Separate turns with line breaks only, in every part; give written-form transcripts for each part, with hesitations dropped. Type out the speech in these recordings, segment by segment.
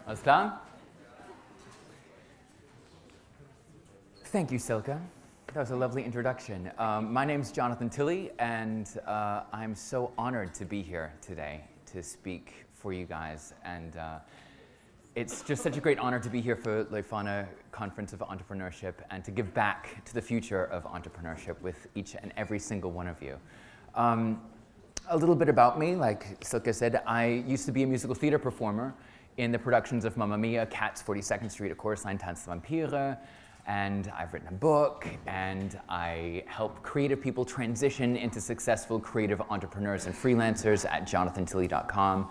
Alles klar? Thank you, Silke. That was a lovely introduction. My name's Jonathan Tilley, and I'm so honored to be here today to speak for you guys. And it's just such a great honor to be here for Leuphana Conference of Entrepreneurship and to give back to the future of entrepreneurship with each and every single one of you. A little bit about me, like Silke said, I used to be a musical theater performer in the productions of Mamma Mia, Cats, 42nd Street, A Chorus Line, Tanz der Vampire, and I've written a book, and I help creative people transition into successful creative entrepreneurs and freelancers at jonathantilley.com.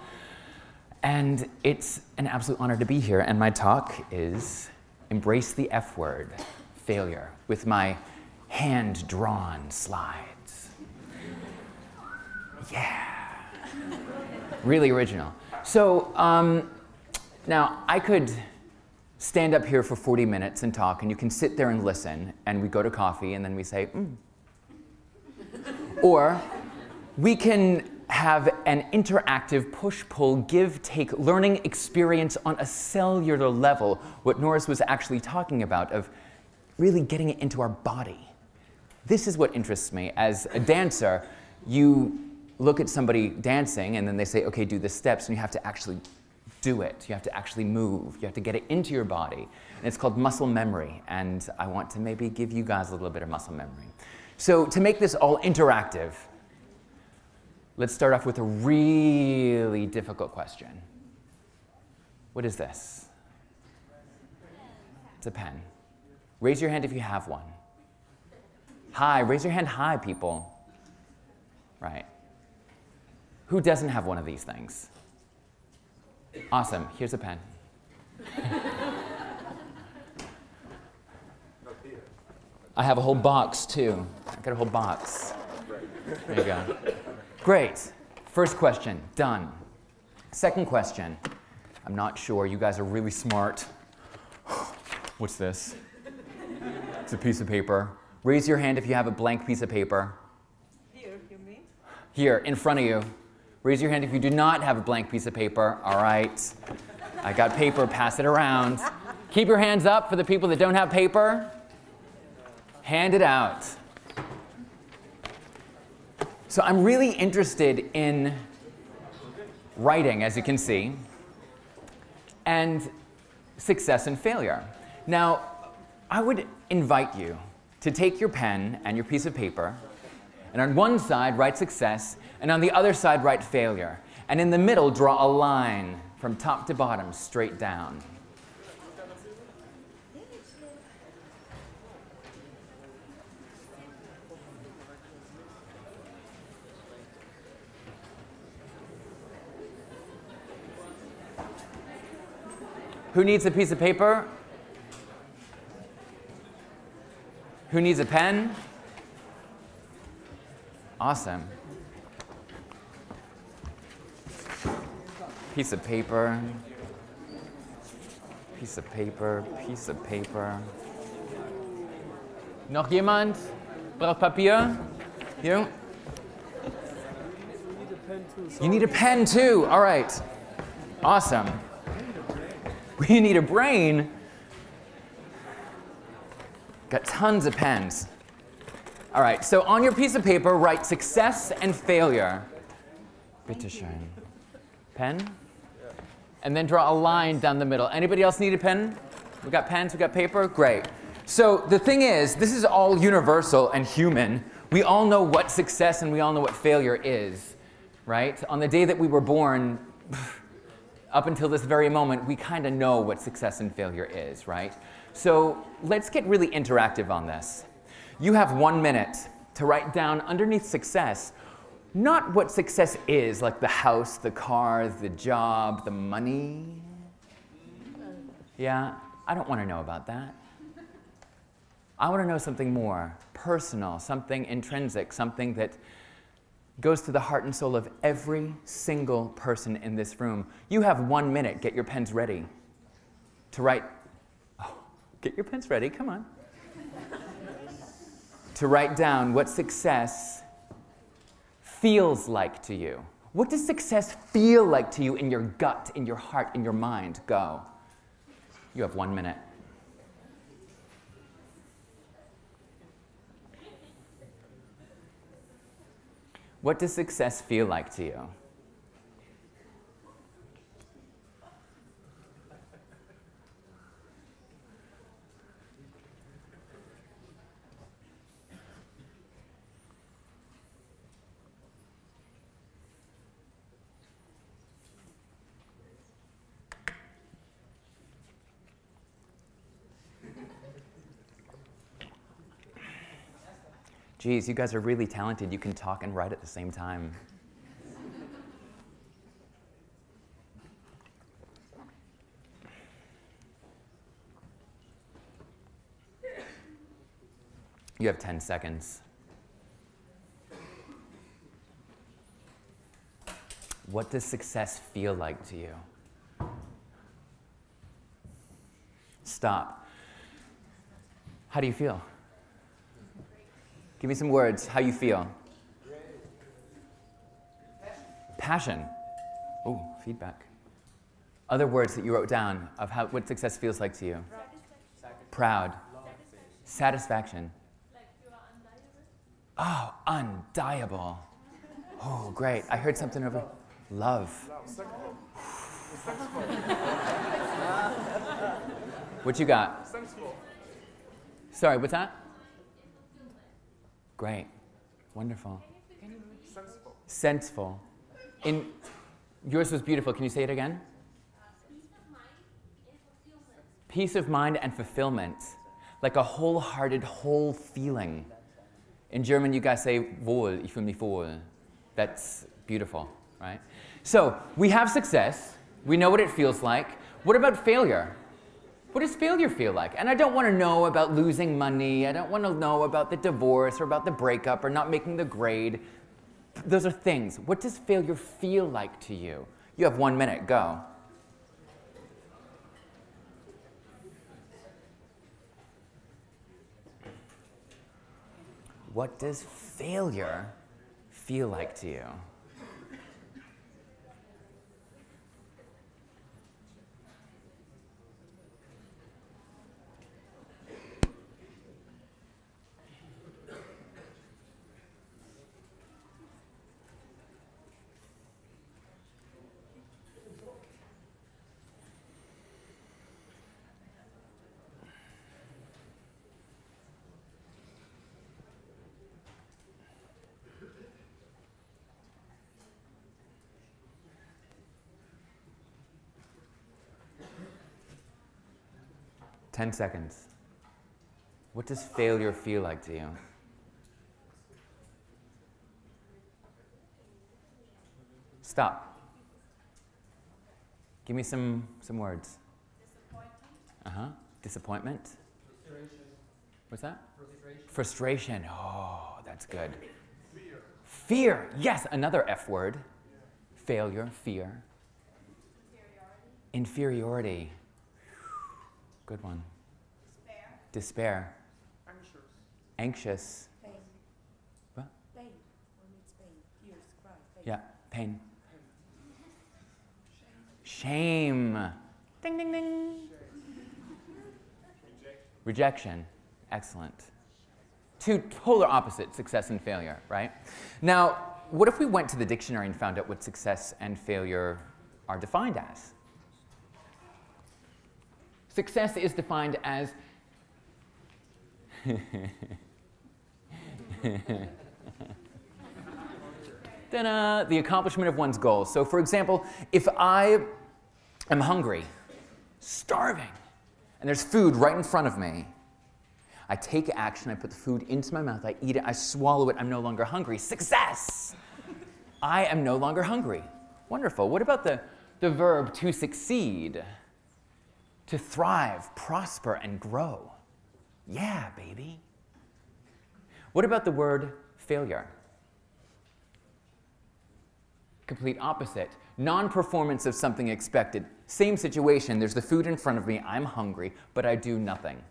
And it's an absolute honor to be here, and my talk is Embrace the F Word, Failure, with my hand-drawn slides. Yeah. Really original. So, now, I could stand up here for 40 minutes and talk, and you can sit there and listen, and we go to coffee, and then we say, Or we can have an interactive push-pull, give-take learning experience on a cellular level, what Norris was actually talking about, of really getting it into our body. This is what interests me. As a dancer, you look at somebody dancing, and then they say, okay, do the steps, and you have to actually do it. You have to actually move. You have to get it into your body. And it's called muscle memory, and I want to maybe give you guys a little bit of muscle memory. So to make this all interactive, let's start off with a really difficult question. What is this? It's a pen. Raise your hand if you have one. Hi, raise your hand high, people. Right. Who doesn't have one of these things? Awesome, here's a pen. I have a whole box too. I got a whole box. There you go. Great. First question, done. Second question. I'm not sure. You guys are really smart. What's this? It's a piece of paper. Raise your hand if you have a blank piece of paper.
Here, you mean?
Here, in front of you. Raise your hand if you do not have a blank piece of paper. All right. I got paper. Pass it around. Keep your hands up for the people that don't have paper. Hand it out. So I'm really interested in writing, as you can see, and success and failure. Now, I would invite you to take your pen and your piece of paper, and on one side write success, and on the other side write failure. And in the middle, draw a line from top to bottom, straight down. Who needs a piece of paper? Who needs a pen? Awesome. Piece of paper. Piece of paper. Piece of paper. Noch jemand? Braucht Papier? You? You need a pen too. All right. Awesome. We need a brain. Got tons of pens. All right, so on your piece of paper, write success and failure. Bitte schön. Pen? And then draw a line down the middle. Anybody else need a pen? We got pens, we got paper? Great. So the thing is, this is all universal and human. We all know what success and we all know what failure is, right? On the day that we were born, up until this very moment, we kind of know what success and failure is, right? So let's get really interactive on this. You have 1 minute to write down underneath success, not what success is, like the house, the car, the job, the money. Yeah, I don't want to know about that. I want to know something more personal, something intrinsic, something that goes to the heart and soul of every single person in this room. You have 1 minute. Get your pens ready to write. Oh, get your pens ready. Come on. To write down what success feels like to you. What does success feel like to you in your gut, in your heart, in your mind? Go. You have 1 minute. What does success feel like to you? Geez, you guys are really talented. You can talk and write at the same time. You have 10 seconds. What does success feel like to you? Stop. How do you feel? Give me some words, how you feel. Passion. Oh, feedback. Other words that you wrote down of what success feels like to you. Proud. Satisfaction. Oh, undieable. Oh, great. I heard something over. Love. What you got? Sorry, what's that? Great. Wonderful. Senseful. Yours was beautiful. Can you say it again? Peace of mind and fulfillment. Like a wholehearted, whole feeling. In German, you guys say wohl, ich fühle mich wohl. That's beautiful, right? So, we have success. We know what it feels like. What about failure? What does failure feel like? And I don't want to know about losing money. I don't want to know about the divorce or about the breakup or not making the grade. Those are things. What does failure feel like to you? You have 1 minute. Go. What does failure feel like to you? Ten seconds. What does failure feel like to you? Stop. Give me some words. Disappointment. Disappointment. Frustration. What's that? Frustration. Oh, that's good. Fear. Fear. Yes, another F word. Yeah. Failure, fear. Inferiority. Good one. Despair. Anxious.
Pain.
What?
Pain. When it's pain. Tears, cry, pain.
Yeah, pain. Shame. Ding, ding, ding. Rejection. Excellent. Two polar opposites, success and failure, right? Now, what if we went to the dictionary and found out what success and failure are defined as? Success is defined as the accomplishment of one's goals. So for example, if I am hungry, starving, and there's food right in front of me, I take action, I put the food into my mouth, I eat it, I swallow it, I'm no longer hungry. Success! I am no longer hungry. Wonderful. What about the verb to succeed? To thrive, prosper, and grow. Yeah, baby. What about the word failure? Complete opposite. Non-performance of something expected. Same situation, there's the food in front of me, I'm hungry, but I do nothing.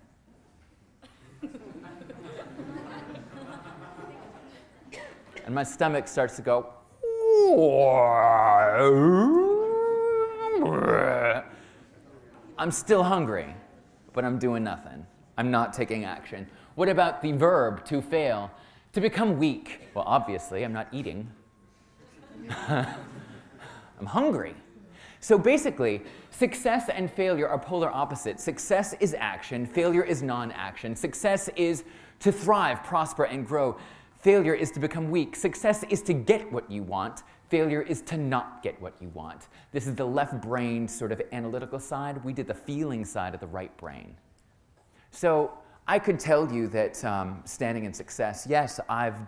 And my stomach starts to go, I'm still hungry, but I'm doing nothing. I'm not taking action. What about the verb to fail? To become weak. Well, obviously, I'm not eating. I'm hungry. So basically, success and failure are polar opposites. Success is action, failure is non-action. Success is to thrive, prosper, and grow. Failure is to become weak. Success is to get what you want. Failure is to not get what you want. This is the left-brained sort of analytical side. We did the feeling side of the right brain. So I could tell you that standing in success, yes, I've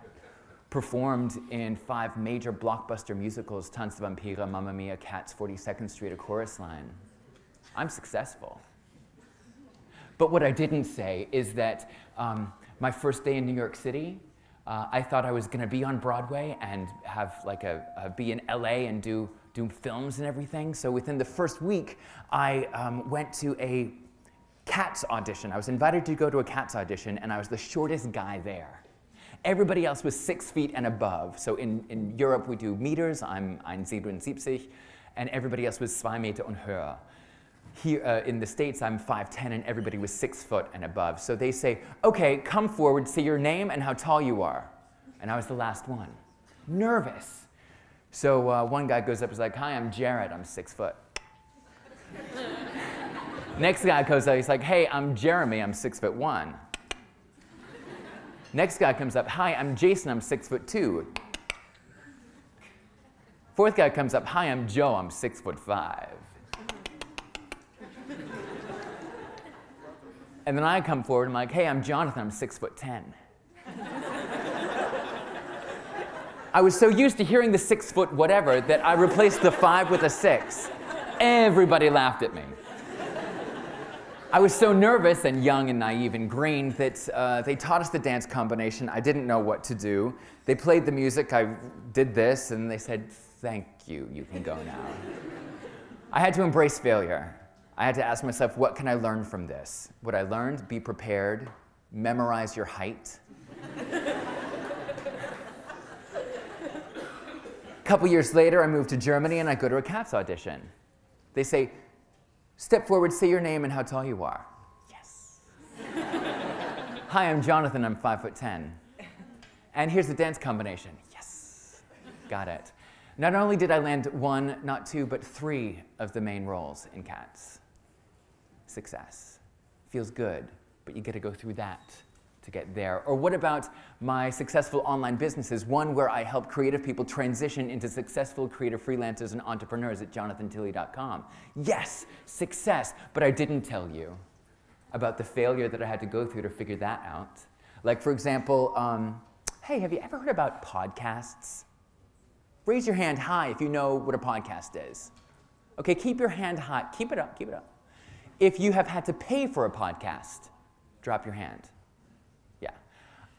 performed in 5 major blockbuster musicals, Tanz der Vampire, Mamma Mia, Cats, 42nd Street, A Chorus Line. I'm successful. But what I didn't say is that my first day in New York City, I thought I was going to be on Broadway and have like be in LA and do films and everything. So within the first week, I went to a Cats audition. I was invited to go to a Cats audition, and I was the shortest guy there. Everybody else was 6 feet and above. So in Europe, we do meters. I'm 1,77, and everybody else was 2 Meter und höher. Here in the States, I'm 5'10", and everybody was 6 foot and above. So they say, okay, come forward, say your name and how tall you are. And I was the last one. Nervous. So one guy goes up and is like, hi, I'm Jared, I'm 6 foot. Next guy goes up, he's like, hey, I'm Jeremy, I'm 6'1". Next guy comes up, hi, I'm Jason, I'm 6'2". Fourth guy comes up, hi, I'm Joe, I'm 6'5". And then I come forward, I'm like, hey, I'm Jonathan, I'm 6'10". I was so used to hearing the 6 foot whatever that I replaced the 5 with a 6. Everybody laughed at me. I was so nervous and young and naive and green that they taught us the dance combination. I didn't know what to do. They played the music, I did this, and they said, thank you, you can go now. I had to embrace failure. I had to ask myself, what can I learn from this? What I learned, be prepared, memorize your height. A couple years later, I moved to Germany and I go to a Cats audition. They say, step forward, say your name and how tall you are. Yes. Hi, I'm Jonathan, I'm 5'10". And here's the dance combination. Yes. Got it. Not only did I land 1, not 2, but 3 of the main roles in Cats. Success. Feels good, but you get to go through that to get there. Or what about my successful online businesses, one where I help creative people transition into successful creative freelancers and entrepreneurs at jonathantilly.com. Yes, success, but I didn't tell you about the failure that I had to go through to figure that out. Like, for example, hey, have you ever heard about podcasts? Raise your hand high if you know what a podcast is. Okay, keep your hand high. Keep it up, keep it up. If you have had to pay for a podcast, drop your hand. Yeah.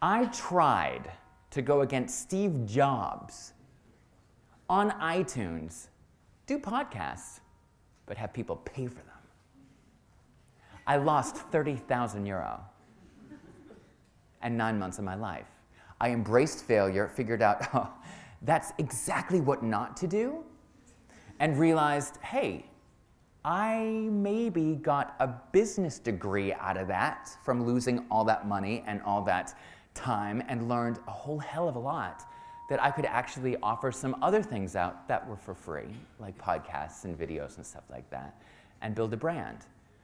I tried to go against Steve Jobs on iTunes, do podcasts, but have people pay for them. I lost 30,000 euro and 9 months of my life. I embraced failure, figured out, oh, that's exactly what not to do, and realized, hey, I maybe got a business degree out of that from losing all that money and all that time, and learned a whole hell of a lot that I could actually offer some other things out that were for free, like podcasts and videos and stuff like that, and build a brand.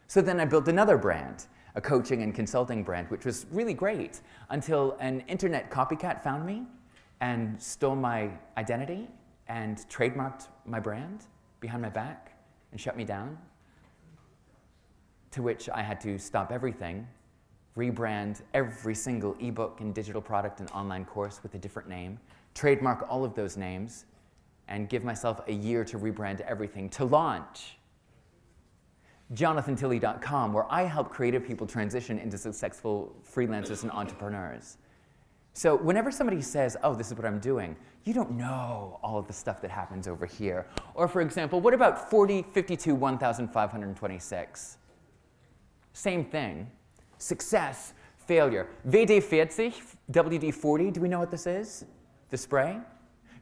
So then I built another brand, a coaching and consulting brand, which was really great until an internet copycat found me and stole my identity and trademarked my brand behind my back and shut me down, to which I had to stop everything, rebrand every single ebook and digital product and online course with a different name, trademark all of those names, and give myself a year to rebrand everything, to launch jonathantilly.com, where I help creative people transition into successful freelancers and entrepreneurs. So whenever somebody says, oh, this is what I'm doing, you don't know all of the stuff that happens over here. Or for example, what about 4052 1526? Same thing. Success, failure. WD-40, WD-40, do we know what this is? The spray?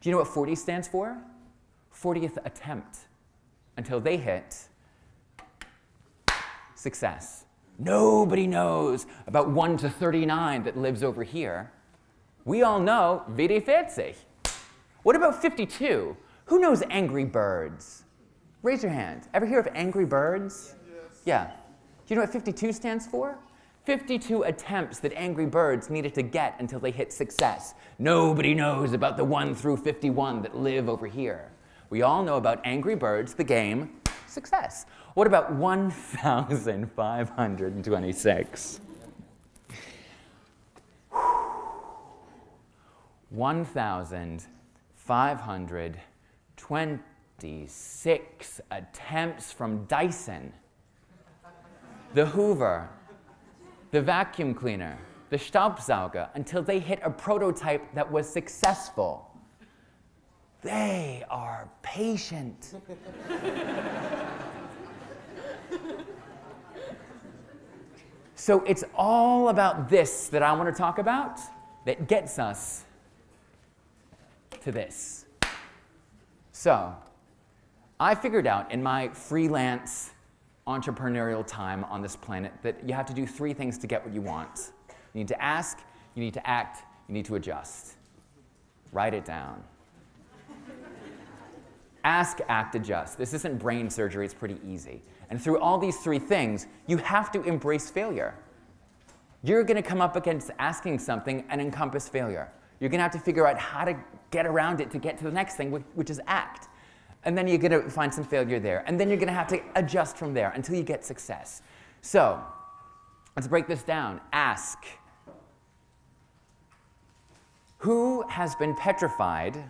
Do you know what 40 stands for? 40th attempt, until they hit success. Nobody knows about 1 to 39 that lives over here. We all know 40. What about 52? Who knows Angry Birds? Raise your hand. Ever hear of Angry Birds? Yes. Yeah. Do you know what 52 stands for? 52 attempts that Angry Birds needed to get until they hit success. Nobody knows about the 1 through 51 that live over here. We all know about Angry Birds, the game, success. What about 1,526? 1,526 attempts from Dyson, the Hoover, the vacuum cleaner, the Staubsauger, until they hit a prototype that was successful. They are patient. So it's all about this that I want to talk about that gets us to this. So I figured out in my freelance entrepreneurial time on this planet that you have to do 3 things to get what you want. You need to ask, you need to act, you need to adjust. Write it down. Ask, act, adjust. This isn't brain surgery, it's pretty easy. And through all these 3 things, you have to embrace failure. You're going to come up against asking something and encompass failure. You're going to have to figure out how to get around it to get to the next thing, which is act. And then you're going to find some failure there. And then you're going to have to adjust from there until you get success. So let's break this down. Ask. Who has been petrified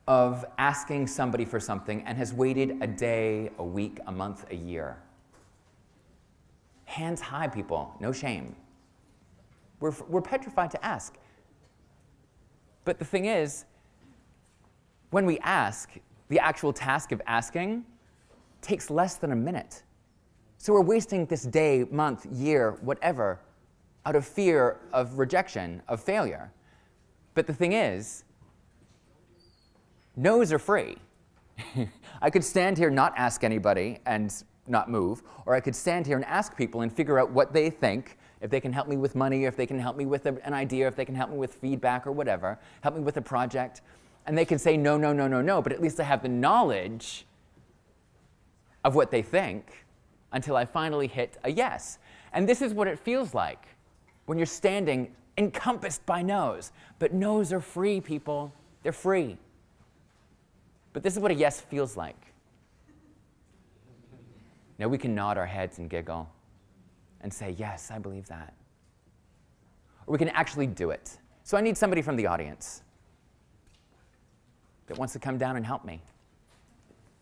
of asking somebody for something and has waited a day, a week, a month, a year? Hands high, people. No shame. We're petrified to ask. But the thing is, when we ask, the actual task of asking takes less than a minute. So we're wasting this day, month, year, whatever, out of fear of rejection, of failure. But the thing is, no's are free. I could stand here, not ask anybody, and not move, or I could stand here and ask people and figure out what they think, if they can help me with money, if they can help me with an idea, if they can help me with feedback or whatever, help me with a project, and they can say no, no, no, no, no, but at least I have the knowledge of what they think until I finally hit a yes. And this is what it feels like when you're standing encompassed by no's. But no's are free, people. They're free. But this is what a yes feels like. Now we can nod our heads and giggle and say, yes, I believe that. Or we can actually do it. So I need somebody from the audience that wants to come down and help me.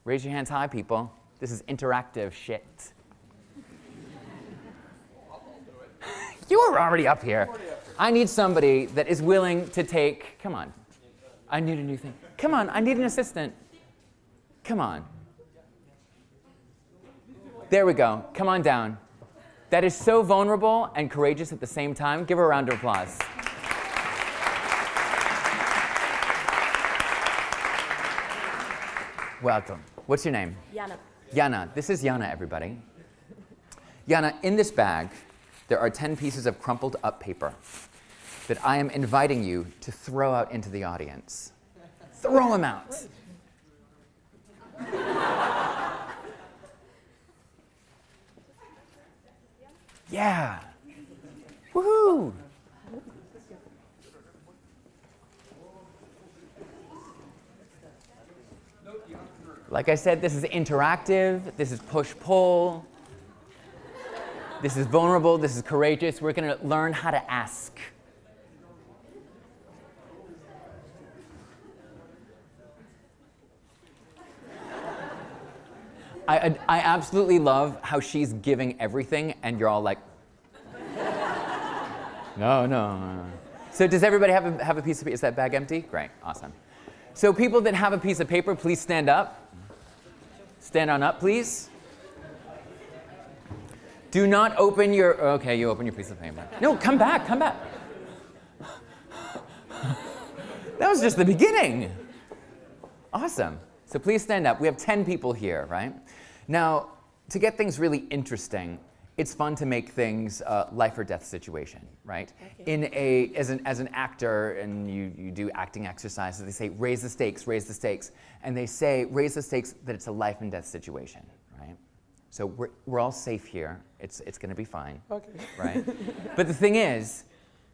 Raise your hands high, people. This is interactive shit. You were already up here. I need somebody that is willing to take, come on. I need a new thing. Come on, I need an assistant. Come on. There we go. Come on down. That is so vulnerable and courageous at the same time. Give her a round of applause. Welcome. What's your name?
Jana.
Jana. This is Jana, everybody. Jana, in this bag, there are 10 pieces of crumpled up paper that I am inviting you to throw out into the audience. Throw them out. Yeah. Woohoo. Like I said, this is interactive. This is push-pull. This is vulnerable. This is courageous. We're going to learn how to ask. I absolutely love how she's giving everything, and you're all like, no, no, no. So does everybody have a piece of paper? Is that bag empty? Great, awesome. So people that have a piece of paper, please stand up. Stand on up, please. Do not open your, okay, you open your piece of paper. No, come back, come back. That was just the beginning. Awesome. So please stand up. We have 10 people here, right? Now, to get things really interesting, it's fun to make things life or death situation, right? Okay. As an actor, and you do acting exercises, they say, raise the stakes, raise the stakes. And they say, raise the stakes that it's a life and death situation, right? So we're all safe here. It's going to be fine, okay. Right? But the thing is,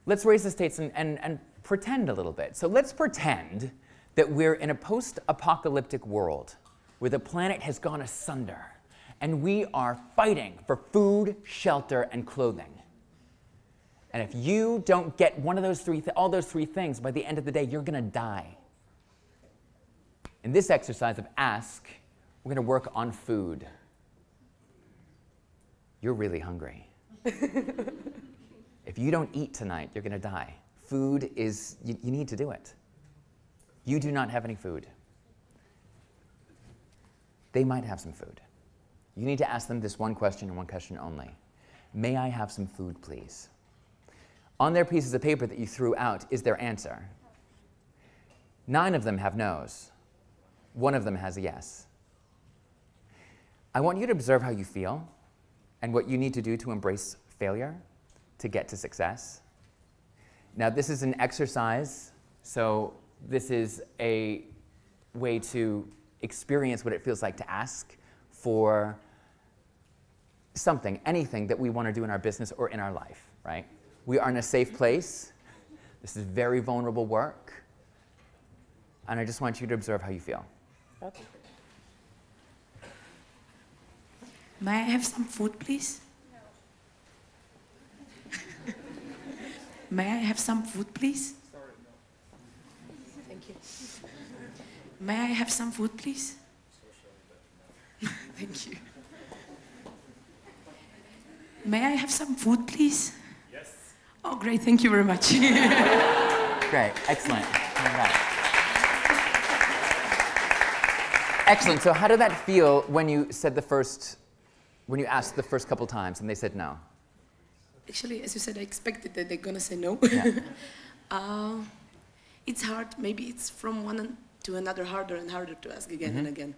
let's raise the stakes and pretend a little bit. So let's pretend that we're in a post-apocalyptic world where the planet has gone asunder. And we are fighting for food, shelter, and clothing. And if you don't get one of those all those three things, by the end of the day, you're going to die. In this exercise of ask, we're going to work on food. You're really hungry. If you don't eat tonight, you're going to die. Food is, you need to do it. You do not have any food. They might have some food. You need to ask them this one question and one question only. May I have some food, please? On their pieces of paper that you threw out is their answer. 9 of them have no's. 1 of them has a yes. I want you to observe how you feel and what you need to do to embrace failure to get to success. Now, this is an exercise, so this is a way to experience what it feels like to ask for something, anything that we want to do in our business or in our life, right? We are in a safe place. This is very vulnerable work. And I just want you to observe how you feel.
Okay.
May I have some food, please? No. May I have some food, please?
Sorry, no. Thank you.
May I have some food, please? Thank you. May I have some food, please?
Yes.
Oh, great. Thank you very much.
Great. Excellent. Excellent. So how did that feel when you said when you asked the first couple times and they said no?
Actually, as you said, I expected that they're going to say no.
Yeah.
It's hard. Maybe it's from one to another, harder and harder to ask again and again.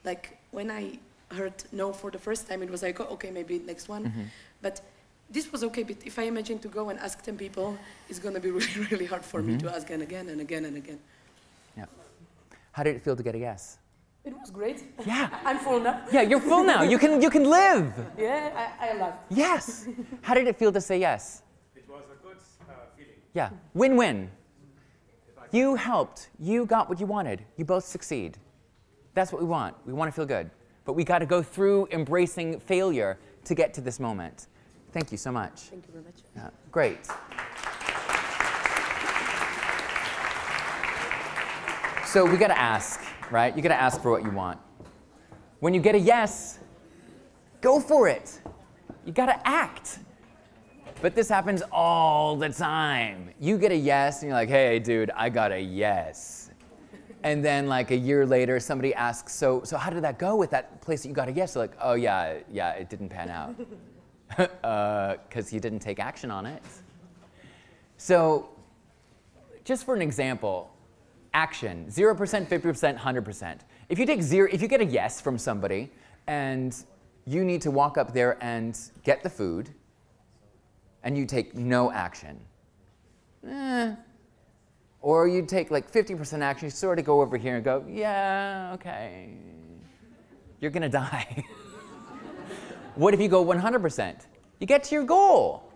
Like when I heard no for the first time, it was like, oh, okay, maybe next one. But this was okay, but if I imagine to go and ask 10 people, it's going to be really, really hard for me to ask again and again and again.
Yeah. How did it feel to get a yes?
It was great.
Yeah.
I'm full now.
Yeah, you're full now. You can live.
Yeah, I love.
Yes. How did it feel to say yes?
It was a good feeling.
Yeah. Win-win. You helped. You got what you wanted. You both succeed. That's what we want. We want to feel good. But we got to go through embracing failure to get to this moment. Thank you so much.
Thank you very much.
Yeah, great. So we got to ask, right? You got to ask for what you want. When you get a yes, go for it. You got to act. But this happens all the time. You get a yes, and you're like, hey, dude, I got a yes. And then like a year later, somebody asks, so how did that go with that place that you got a yes? They're like, oh, yeah, it didn't pan out. Because you didn't take action on it. So just for an example, action, 0%, 50%, 100%. If you get a yes from somebody and you need to walk up there and get the food and you take no action, or you take like 50% action, you sort of go over here and go, yeah, okay, you're gonna die. What if you go 100%? You get to your goal.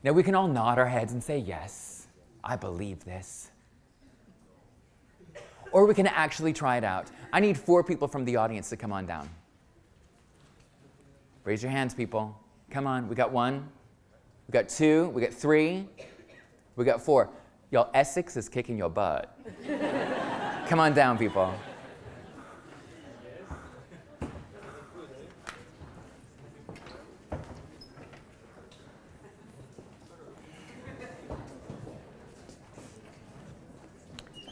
Now we can all nod our heads and say, yes, I believe this. Or we can actually try it out. I need 4 people from the audience to come on down. Raise your hands, people. Come on, we got 1, we got 2, we got 3, we got 4. Y'all, Essex is kicking your butt. Come on down, people.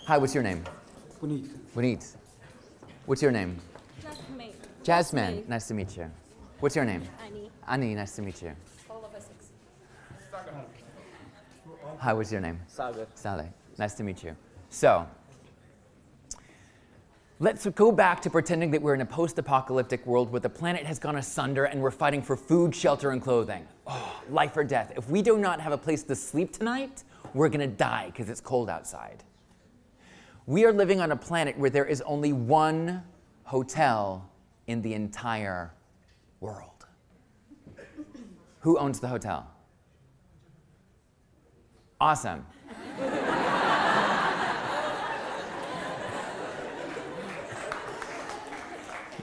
Hi, what's your name?
Puneet.
Puneet. What's your name?
Jasmine.
Jasmine. Nice to meet you. What's your name?
Annie.
Annie, nice to meet you.
All of Essex.
Hi, what's your name?
Sagar.
Saleh. Nice to meet you. So, Let's go back to pretending that we're in a post-apocalyptic world where the planet has gone asunder and we're fighting for food, shelter, and clothing. Oh, life or death. If we do not have a place to sleep tonight, we're gonna die because it's cold outside. We are living on a planet where there is only one hotel in the entire world. Who owns the hotel? Awesome.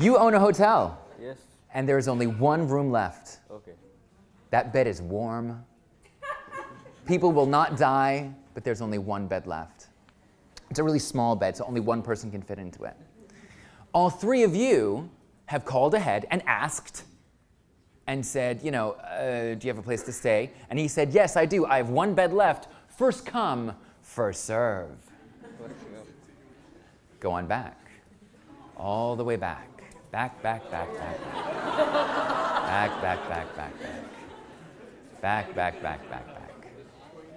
You own a hotel.
Yes.
And there is only one room left.
Okay.
That bed is warm. People will not die, but there's only one bed left. It's a really small bed, so only one person can fit into it. All three of you have called ahead and asked and said, do you have a place to stay? And he said, yes, I do. I have one bed left. First come, first serve. Go on back. All the way back. Back, back, back, back. Back, back, back, back, back. Back, back, back, back, back.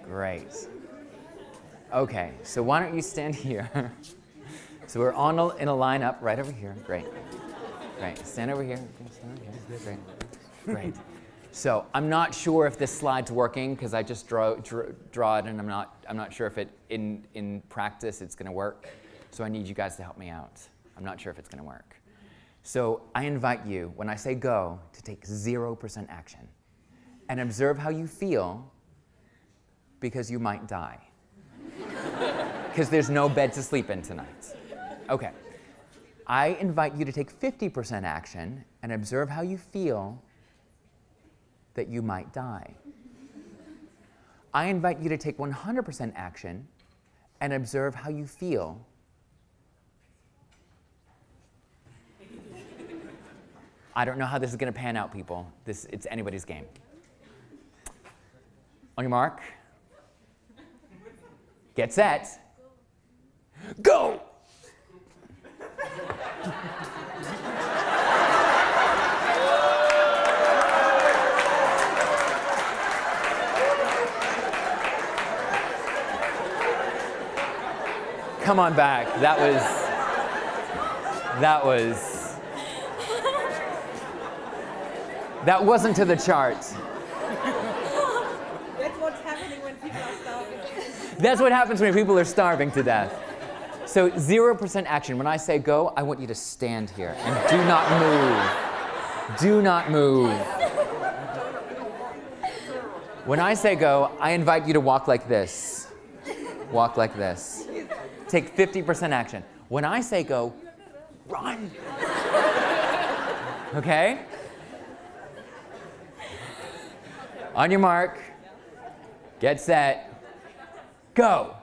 Great. Okay, so why don't you stand here? So we're in a lineup right over here. Great. Great. Stand over here. Stand over here. Great. Great. So I'm not sure if this slide's working because I just draw it, and I'm not sure if it in practice it's going to work. So I need you guys to help me out. I'm not sure if it's going to work. So I invite you, when I say go, to take 0% action and observe how you feel because you might die. Because there's no bed to sleep in tonight. Okay. I invite you to take 50% action and observe how you feel that you might die. I invite you to take 100% action and observe how you feel I don't know how this is going to pan out, people. It's anybody's game. On your mark. Get set. Go! Come on back. That wasn't to the chart.
That's what's happening when people are starving.
That's what happens when people are starving to death. So 0% action. When I say go, I want you to stand here and do not move. Do not move. When I say go, I invite you to walk like this. Walk like this. Take 50% action. When I say go, run. Okay? On your mark, get set, go.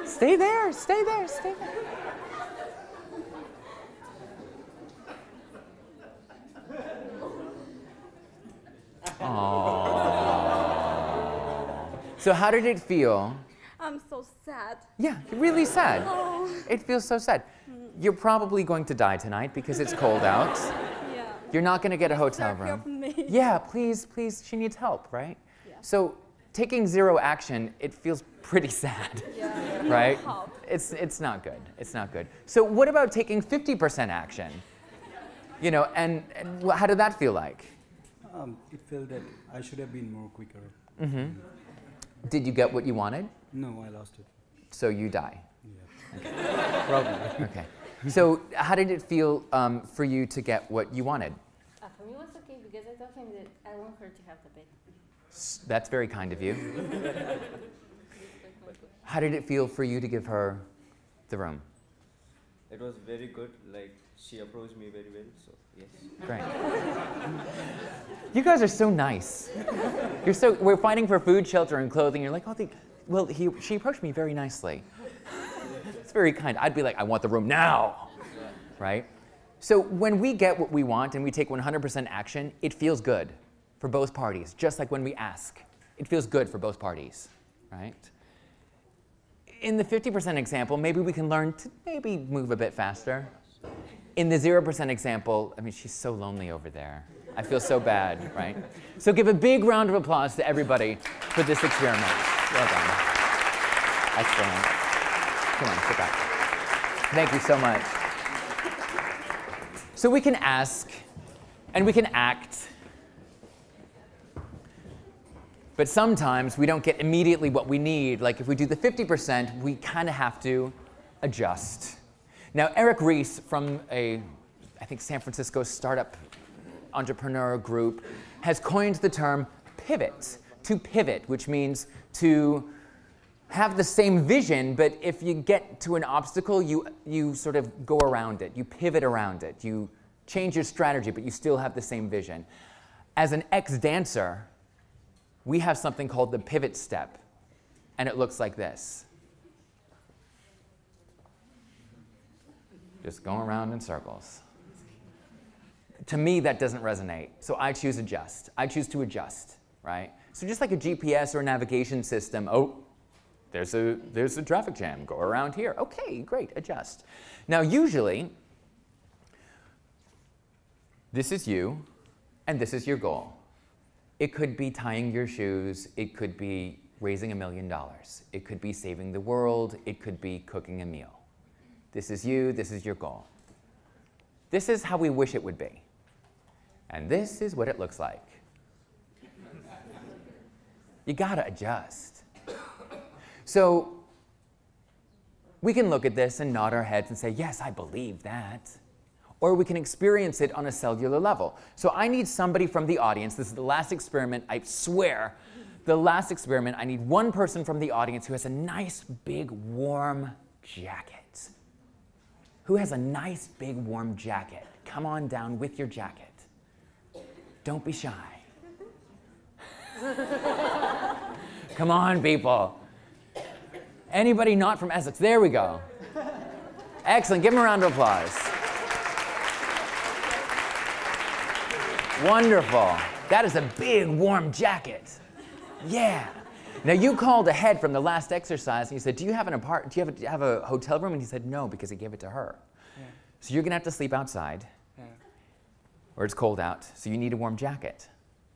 Stay there, stay there, stay there. Aww. So how did it feel?
I'm so sad.
Yeah, really sad.
Oh.
It feels so sad. You're probably going to die tonight because it's cold out.
Yeah.
You're not going to get a hotel room.
Help me.
Yeah, please, please. She needs help, right?
Yeah.
So taking 0 action, it feels pretty sad,
Yeah.
right?
Help.
It's not good. It's not good. So what about taking 50% action? You know, and how did that feel like?
It felt that I should have been more quicker.
Mm-hmm. Did you get what you wanted?
No, I lost it.
So you die.
Yeah.
Okay.
Probably.
Okay. So how did it feel for you to get what you wanted?
For me it was okay because I told him that I want her to have the bed.
That's very kind of you. How did it feel for you to give her the room?
It was very good. Like, she approached me very well, so yes.
Great. You guys are so nice. We're fighting for food, shelter, and clothing. You're like, she approached me very nicely. It's very kind. I'd be like, I want the room now, right? So when we get what we want and we take 100% action, it feels good for both parties, just like when we ask. It feels good for both parties, right? In the 50% example, maybe we can learn to maybe move a bit faster. In the 0% example, I mean, she's so lonely over there. I feel so bad, right? So give a big round of applause to everybody for this experiment. Well done. Excellent. Come on, sit back. Thank you so much. So we can ask, and we can act, but sometimes we don't get immediately what we need. Like if we do the 50%, we kind of have to adjust. Now, Eric Ries from I think San Francisco startup entrepreneur group has coined the term pivot, to pivot, which means to have the same vision, but if you get to an obstacle, you sort of go around it. You pivot around it. You change your strategy, but you still have the same vision. As an ex-dancer, we have something called the pivot step, and it looks like this. Just going around in circles. To me, that doesn't resonate, so I choose adjust. I choose to adjust, right? So just like a GPS or a navigation system, oh, there's a traffic jam, go around here. Okay, great, adjust. Now usually, this is you, and this is your goal. It could be tying your shoes, it could be raising $1 million, it could be saving the world, it could be cooking a meal. This is you, this is your goal. This is how we wish it would be. And this is what it looks like. You gotta adjust. So we can look at this and nod our heads and say, yes, I believe that. Or we can experience it on a cellular level. So I need somebody from the audience. This is the last experiment, I swear. The last experiment, I need one person from the audience who has a nice, big, warm jacket. Who has a nice, big, warm jacket? Come on down with your jacket. Don't be shy. Come on, people. Anybody not from Essex? There we go. Excellent. Give them a round of applause. Wonderful. That is a big, warm jacket. Yeah. Now, you called ahead from the last exercise, and you said, do you have a hotel room? And he said, no, because he gave it to her.
Yeah.
So you're going to have to sleep outside, or it's cold out, so you need a warm jacket.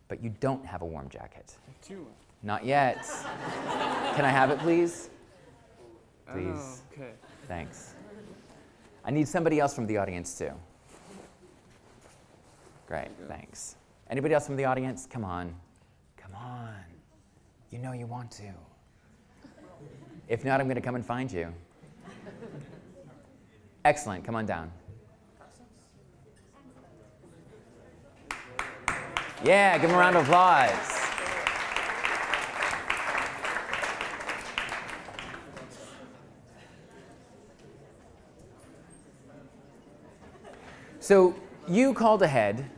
But you don't have a warm jacket. Not yet. Can I have it, please? Please.
Oh, okay.
Thanks. I need somebody else from the audience, too. Great, thanks. Anybody else from the audience? Come on. Come on. You know you want to. If not, I'm going to come and find you. Excellent. Come on down. Yeah, give him a round of applause. So you called ahead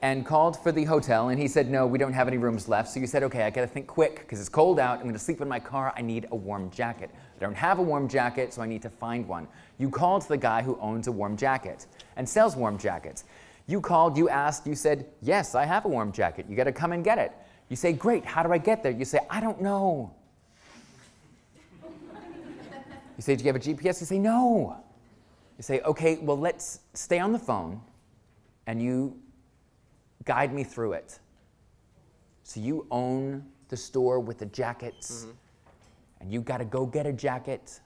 and called for the hotel, and he said, no, we don't have any rooms left. So you said, okay, I got to think quick because it's cold out. I'm going to sleep in my car. I need a warm jacket. I don't have a warm jacket, so I need to find one. You called the guy who owns a warm jacket and sells warm jackets. You called, you asked, you said, yes, I have a warm jacket. You got to come and get it. You say, great, how do I get there? You say, I don't know. You say, do you have a GPS? You say, no. You say, okay, well, let's stay on the phone, and you guide me through it. So you own the store with the jackets, and you got to go get a jacket.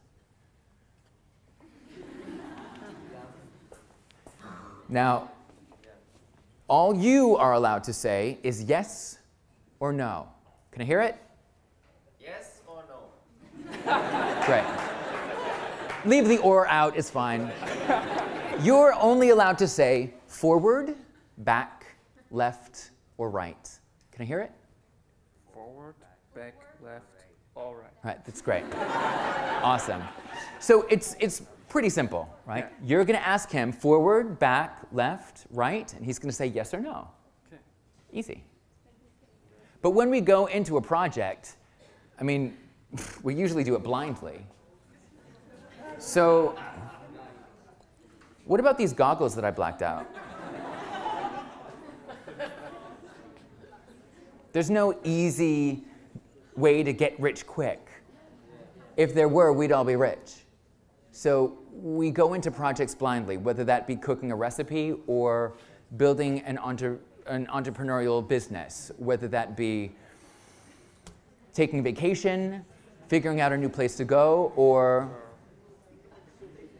Now, all you are allowed to say is yes or no. Can I hear it?
Yes or no?
Great. Leave the or out, it's fine. You're only allowed to say forward, back, left, or right. Can I hear it?
Forward, back, left, all right.
Right, that's great. Awesome. So it's pretty simple, right?
Yeah.
You're going to ask him forward, back, left, right, and he's going to say yes or no.
Okay.
Easy. But when we go into a project, I mean, we usually do it blindly. So what about these goggles that I blacked out? There's no easy way to get rich quick. If there were, we'd all be rich. So we go into projects blindly, whether that be cooking a recipe or building an an entrepreneurial business, whether that be taking vacation, figuring out a new place to go, or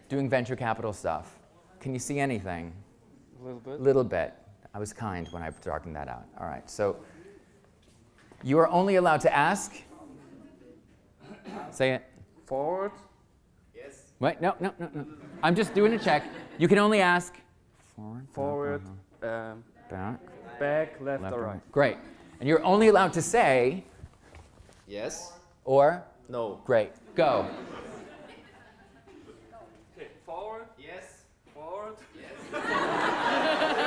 doing venture capital stuff? Can you see anything?
A little bit.
Little bit. I was kind when I darkened that out. All right, so you are only allowed to ask. Say it.
Forward.
Wait, no. I'm just doing a check. You can only ask
Forward.
back,
Back, left, or right.
Great. And you're only allowed to say
Yes.
or
No.
great. Go.
Okay, forward.
Yes.
Forward.
Yes.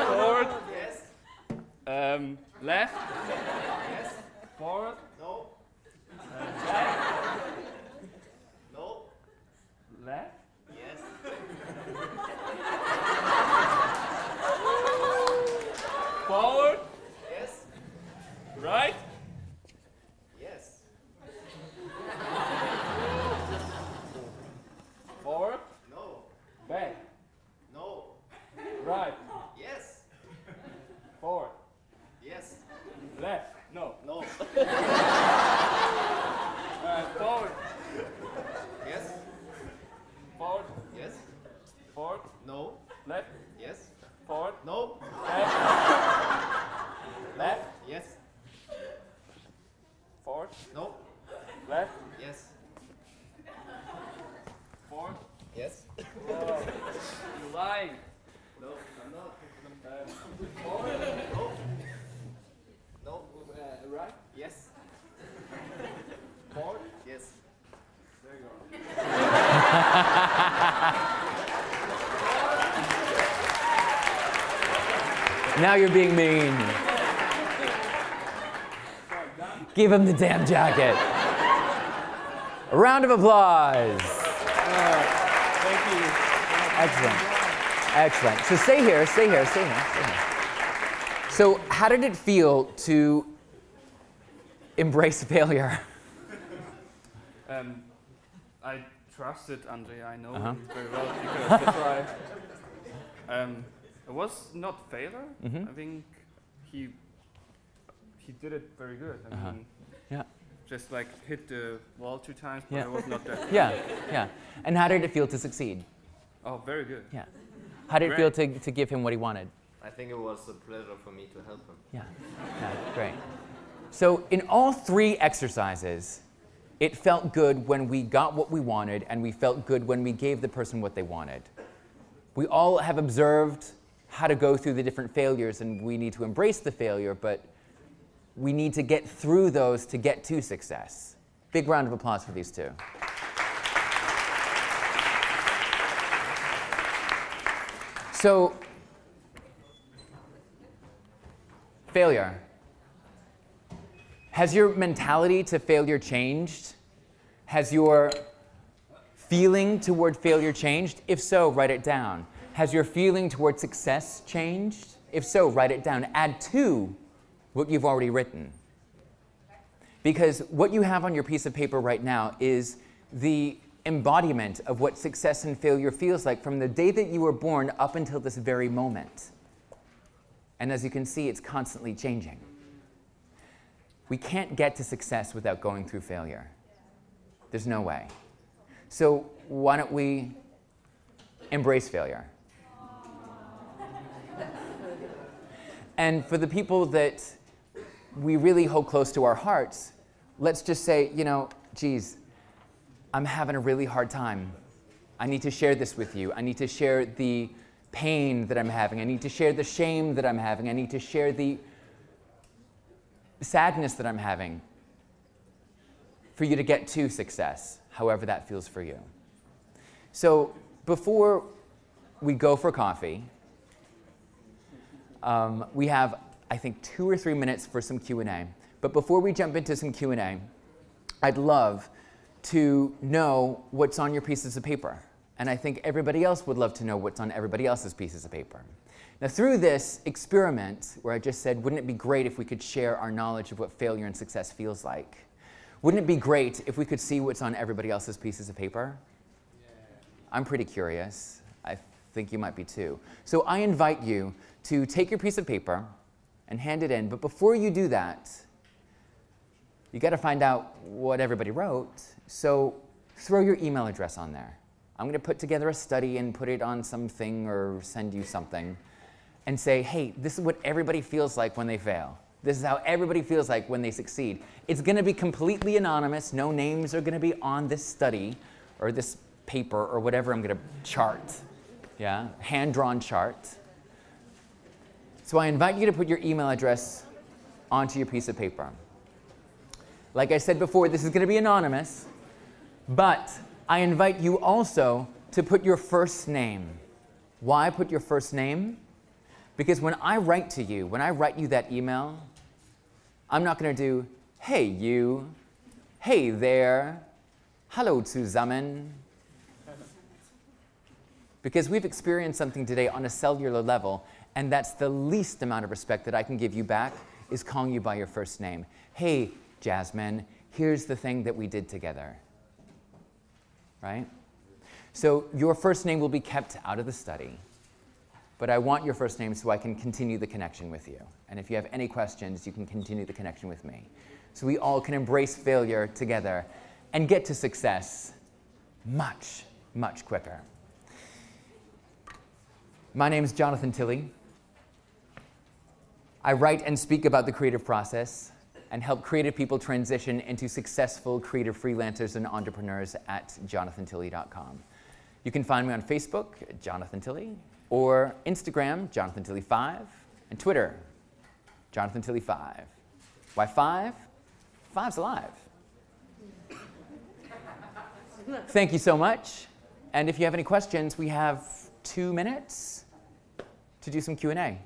Forward.
Yes.
Left.
Yes.
Forward.
No.
Back.
No.
Left.
Yes.
Forward.
Yes.
Right.
Yes.
Forward.
No.
Back.
No.
Right.
Yes.
Forward.
Yes.
Left. No.
No.
Forward.
Yes.
Forward.
Yes.
Forward.
No.
Left.
Yes.
Forward.
No.
Left. Left.
Yes.
Forward.
No.
Left.
Yes.
Forward.
Yes.
Oh, you're lying.
No. I'm not.
Forward.
No. No.
Right.
Yes.
Forward.
Yes.
There you go.
Now you're being mean. Give him the damn jacket. A round of applause.
Thank you.
Excellent. Excellent. So stay here, stay here, stay here, stay here. So how did it feel to embrace failure?
I trusted Andre. I know
Uh-huh.
him very well because that's why. It was not failure.
Mhm.
I think he did it very good. I
Uh-huh.
mean,
Yeah.
just like hit the wall 2 times, but
Yeah.
it was not that.
Yeah, yeah. And how did it feel to succeed?
Oh, very good.
Yeah. How did it feel to give him what he wanted?
I think it was a pleasure for me to help him.
Yeah, yeah, great. So in all 3 exercises, it felt good when we got what we wanted, and we felt good when we gave the person what they wanted. We all have observed how to go through the different failures, and we need to embrace the failure, but we need to get through those to get to success. Big round of applause for these 2. So, failure. Has your mentality to failure changed? Has your feeling toward failure changed? If so, write it down. Has your feeling toward success changed? If so, write it down. Add to what you've already written. Because what you have on your piece of paper right now is the embodiment of what success and failure feels like from the day that you were born up until this very moment. And as you can see, it's constantly changing. We can't get to success without going through failure. There's no way. So why don't we embrace failure? And for the people that we really hold close to our hearts, let's just say, you know, geez, I'm having a really hard time. I need to share this with you. I need to share the pain that I'm having. I need to share the shame that I'm having. I need to share the sadness that I'm having for you to get to success, however that feels for you. So before we go for coffee, we have, I think, 2 or 3 minutes for some Q&A. But before we jump into some Q&A, I'd love to know what's on your pieces of paper. And I think everybody else would love to know what's on everybody else's pieces of paper. Now, through this experiment, where I just said, wouldn't it be great if we could share our knowledge of what failure and success feels like? Wouldn't it be great if we could see what's on everybody else's pieces of paper? Yeah. I'm pretty curious. I think you might be too. So I invite you to take your piece of paper and hand it in. But before you do that, you got to find out what everybody wrote. So throw your email address on there. I'm going to put together a study and put it on something or send you something and say, hey, this is what everybody feels like when they fail. This is how everybody feels like when they succeed. It's going to be completely anonymous. No names are going to be on this study or this paper or whatever I'm going to chart. Yeah, hand-drawn chart. So I invite you to put your email address onto your piece of paper. Like I said before, this is going to be anonymous, but I invite you also to put your first name. Why put your first name? Because when I write to you, when I write you that email, I'm not going to do, hey you, hey there, hallo zusammen. Because we've experienced something today on a cellular level, and that's the least amount of respect that I can give you back, is calling you by your first name. Hey, Jasmine, here's the thing that we did together. Right? So your first name will be kept out of the study, but I want your first name so I can continue the connection with you. And if you have any questions, you can continue the connection with me. So we all can embrace failure together and get to success much, much quicker. My name is Jonathan Tilley. I write and speak about the creative process and help creative people transition into successful creative freelancers and entrepreneurs at jonathantilley.com. You can find me on Facebook, Jonathan Tilley, or Instagram, Jonathan Tilley 5, and Twitter, Jonathan Tilley 5. Why 5? 5's alive. Thank you so much. And if you have any questions, we have 2 minutes to do some Q&A.